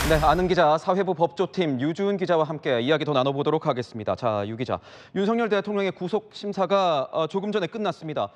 네, 아는 기자 사회부 법조팀 유주은 기자와 함께 이야기 더 나눠보도록 하겠습니다. 자, 유 기자, 윤석열 대통령의 구속 심사가 조금 전에 끝났습니다.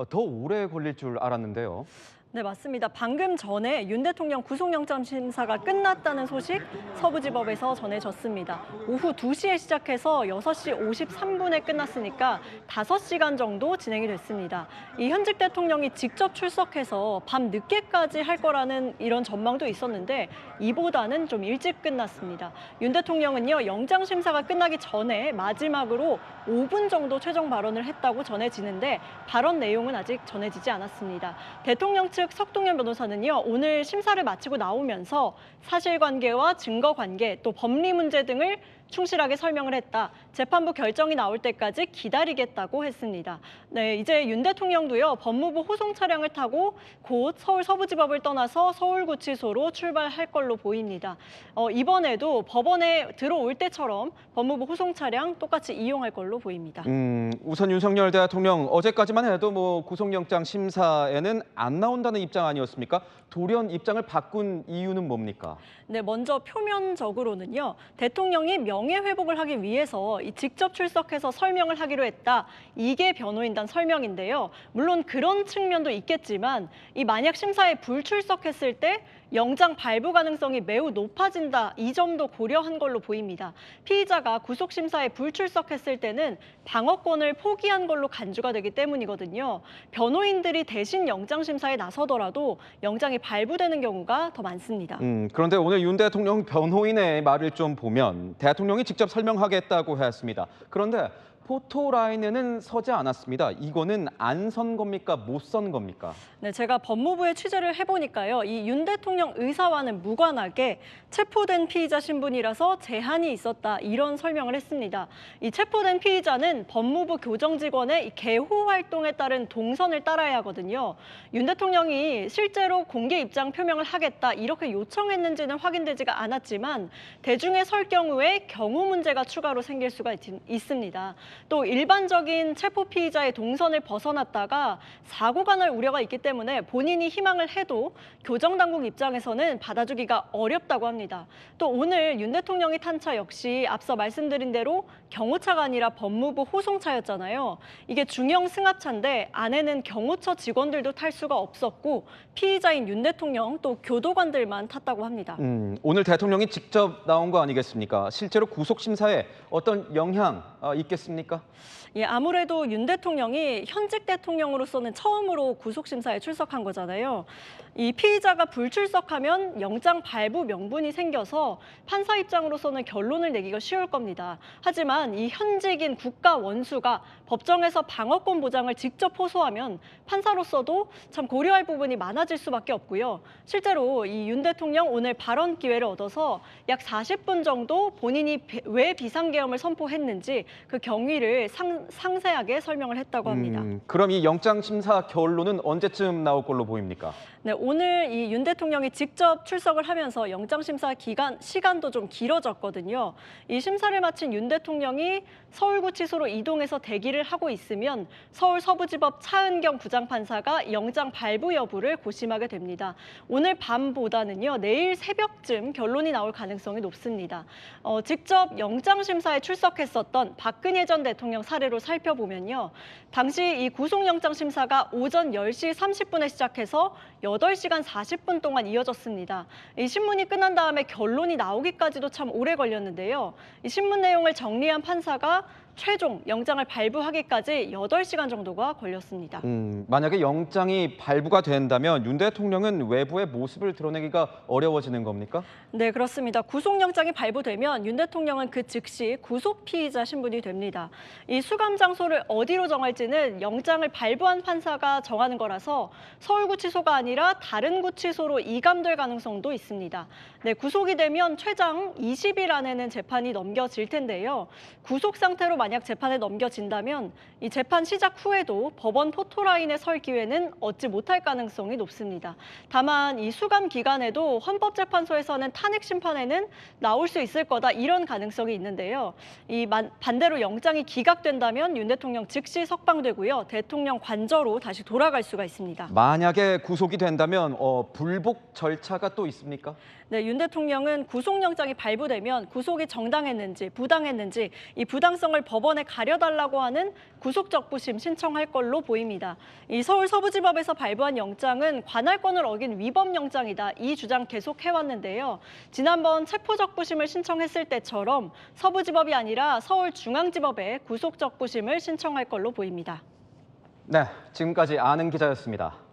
더 오래 걸릴 줄 알았는데요. 네, 맞습니다. 방금 전에 윤 대통령 구속영장 심사가 끝났다는 소식 서부지법에서 전해졌습니다. 오후 2시에 시작해서 6시 53분에 끝났으니까 5시간 정도 진행이 됐습니다. 이 현직 대통령이 직접 출석해서 밤 늦게까지 할 거라는 이런 전망도 있었는데 이보다는 좀 일찍 끝났습니다. 윤 대통령은요, 영장 심사가 끝나기 전에 마지막으로 5분 정도 최종 발언을 했다고 전해지는데 발언 내용은 아직 전해지지 않았습니다. 대통령 측 석동현 변호사는요, 오늘 심사를 마치고 나오면서 사실관계와 증거관계 또 법리 문제 등을 충실하게 설명을 했다. 재판부 결정이 나올 때까지 기다리겠다고 했습니다. 네, 이제 윤 대통령도요, 법무부 호송 차량을 타고 곧 서울 서부지법을 떠나서 서울구치소로 출발할 걸로 보입니다. 이번에도 법원에 들어올 때처럼 법무부 호송 차량 똑같이 이용할 걸로 보입니다. 우선 윤석열 대통령 어제까지만 해도 구속영장 심사에는 안 나온다는 입장 아니었습니까? 돌연 입장을 바꾼 이유는 뭡니까? 네, 먼저 표면적으로는요, 대통령이 명예회복을 하기 위해서 직접 출석해서 설명을 하기로 했다. 이게 변호인단 설명인데요. 물론 그런 측면도 있겠지만 만약 심사에 불출석했을 때 영장 발부 가능성이 매우 높아진다. 이 점도 고려한 걸로 보입니다. 피의자가 구속심사에 불출석했을 때는 방어권을 포기한 걸로 간주가 되기 때문이거든요. 변호인들이 대신 영장심사에 나서더라도 영장이 발부되는 경우가 더 많습니다. 그런데 오늘 윤 대통령 변호인의 말을 좀 보면 대통령이 직접 설명하겠다고 했습니다. 그런데 포토라인에는 서지 않았습니다. 이거는 안 선 겁니까? 못 선 겁니까? 네, 제가 법무부에 취재를 해보니까요. 이 윤 대통령 의사와는 무관하게 체포된 피의자 신분이라서 제한이 있었다. 이런 설명을 했습니다. 이 체포된 피의자는 법무부 교정직원의 개호 활동에 따른 동선을 따라야 하거든요. 윤 대통령이 실제로 공개 입장 표명을 하겠다. 이렇게 요청했는지는 확인되지가 않았지만 대중에 설 경우에 경우 문제가 추가로 생길 수가 있습니다. 또 일반적인 체포 피의자의 동선을 벗어났다가 사고가 날 우려가 있기 때문에 본인이 희망을 해도 교정당국 입장에서는 받아주기가 어렵다고 합니다. 또 오늘 윤 대통령이 탄 차 역시 앞서 말씀드린 대로 경호차가 아니라 법무부 호송차였잖아요. 이게 중형 승합차인데 안에는 경호처 직원들도 탈 수가 없었고 피의자인 윤 대통령 또 교도관들만 탔다고 합니다. 오늘 대통령이 직접 나온 거 아니겠습니까? 실제로 구속심사에 어떤 영향 있겠습니까? 예, 아무래도 윤 대통령이 현직 대통령으로서는 처음으로 구속심사에 출석한 거잖아요. 이 피의자가 불출석하면 영장 발부 명분이 생겨서 판사 입장으로서는 결론을 내기가 쉬울 겁니다. 하지만 이 현직인 국가 원수가 법정에서 방어권 보장을 직접 호소하면 판사로서도 참 고려할 부분이 많아질 수밖에 없고요. 실제로 이 윤 대통령 오늘 발언 기회를 얻어서 약 40분 정도 본인이 왜 비상계엄을 선포했는지 그 경위를 상세하게 설명을 했다고 합니다. 그럼 이 영장심사 결론은 언제쯤 나올 걸로 보입니까? 네, 오늘 이 윤 대통령이 직접 출석을 하면서 영장심사 시간도 좀 길어졌거든요. 이 심사를 마친 윤 대통령이 서울구치소로 이동해서 대기를 하고 있으면 서울 서부지법 차은경 부장판사가 영장 발부 여부를 고심하게 됩니다. 오늘 밤보다는요, 내일 새벽쯤 결론이 나올 가능성이 높습니다. 직접 영장심사에 출석했었던 박근혜 전 대통령 사례로 살펴보면요. 당시 이 구속영장 심사가 오전 10시 30분에 시작해서 8시간 40분 동안 이어졌습니다. 이 신문이 끝난 다음에 결론이 나오기까지도 참 오래 걸렸는데요. 이 신문 내용을 정리한 판사가 최종 영장을 발부하기까지 8시간 정도가 걸렸습니다. 만약에 영장이 발부가 된다면 윤 대통령은 외부의 모습을 드러내기가 어려워지는 겁니까? 네, 그렇습니다. 구속영장이 발부되면 윤 대통령은 그 즉시 구속 피의자 신분이 됩니다. 이 수감 장소를 어디로 정할지는 영장을 발부한 판사가 정하는 거라서 서울구치소가 아니라 다른 구치소로 이감될 가능성도 있습니다. 네, 구속이 되면 최장 20일 안에는 재판이 넘겨질 텐데요. 구속 상태로 만약 재판에 넘겨진다면 이 재판 시작 후에도 법원 포토라인에 설 기회는 얻지 못할 가능성이 높습니다. 다만 이 수감 기간에도 헌법재판소에서는 탄핵 심판에는 나올 수 있을 거다 이런 가능성이 있는데요. 반대로 영장이 기각된다면 윤 대통령 즉시 석방되고요. 대통령 관저로 다시 돌아갈 수가 있습니다. 만약에 구속이 된다면 불복 절차가 또 있습니까? 네, 윤 대통령은 구속영장이 발부되면 구속이 정당했는지 부당했는지 이 부당성을 법원에 가려달라고 하는 구속적부심 신청할 걸로 보입니다. 이 서울 서부지법에서 발부한 영장은 관할권을 어긴 위법영장이다. 이 주장 계속 해왔는데요. 지난번 체포적부심을 신청했을 때처럼 서부지법이 아니라 서울중앙지법에 구속적부심을 신청할 걸로 보입니다. 네, 지금까지 아는 기자였습니다.